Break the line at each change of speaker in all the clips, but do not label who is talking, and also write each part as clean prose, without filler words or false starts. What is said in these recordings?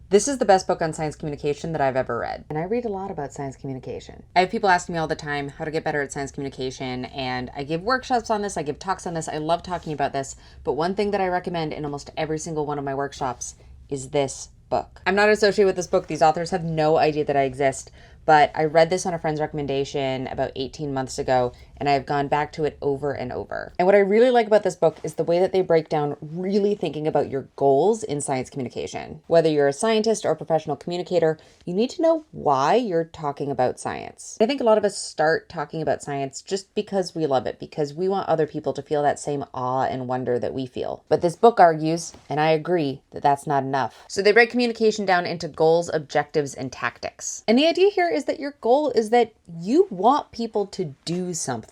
This is the best book on science communication that I've ever read. And I read a lot about science communication. I have people asking me all the time how to get better at science communication, and I give workshops on this, I give talks on this, I love talking about this. But one thing that I recommend in almost every single one of my workshops is this book. I'm not associated with this book. These authors have no idea that I exist, but I read this on a friend's recommendation about 18 months ago, and I've gone back to it over and over. And what I really like about this book is the way that they break down really thinking about your goals in science communication. Whether you're a scientist or a professional communicator, you need to know why you're talking about science. I think a lot of us start talking about science just because we love it, because we want other people to feel that same awe and wonder that we feel. But this book argues, and I agree, that that's not enough. So they break communication down into goals, objectives, and tactics. And the idea here is that your goal is that you want people to do something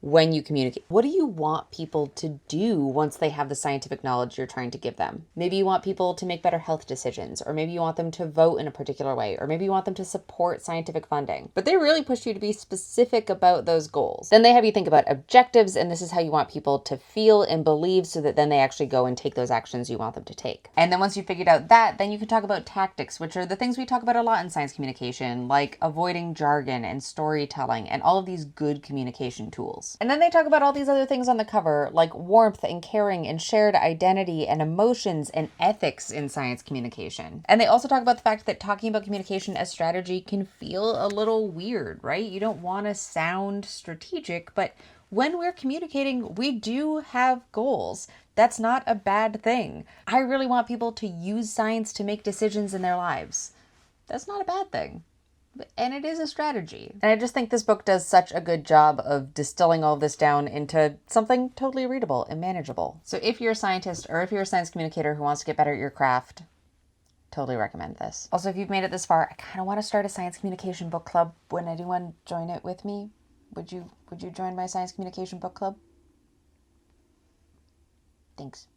when you communicate. What do you want people to do once they have the scientific knowledge you're trying to give them? Maybe you want people to make better health decisions, or maybe you want them to vote in a particular way, or maybe you want them to support scientific funding. But they really push you to be specific about those goals. Then they have you think about objectives, and this is how you want people to feel and believe so that then they actually go and take those actions you want them to take. And then once you've figured out that, then you can talk about tactics, which are the things we talk about a lot in science communication, like avoiding jargon and storytelling and all of these good communication tools. And then they talk about all these other things on the cover, like warmth and caring and shared identity and emotions and ethics in science communication. And they also talk about the fact that talking about communication as strategy can feel a little weird, right? You don't want to sound strategic, but when we're communicating, we do have goals. That's not a bad thing. I really want people to use science to make decisions in their lives. That's not a bad thing. And it is a strategy. And I just think this book does such a good job of distilling all of this down into something totally readable and manageable. So if you're a scientist or if you're a science communicator who wants to get better at your craft, totally recommend this. Also, if you've made it this far, I kind of want to start a science communication book club. Would anyone join it with me? Would you join my science communication book club? Thanks.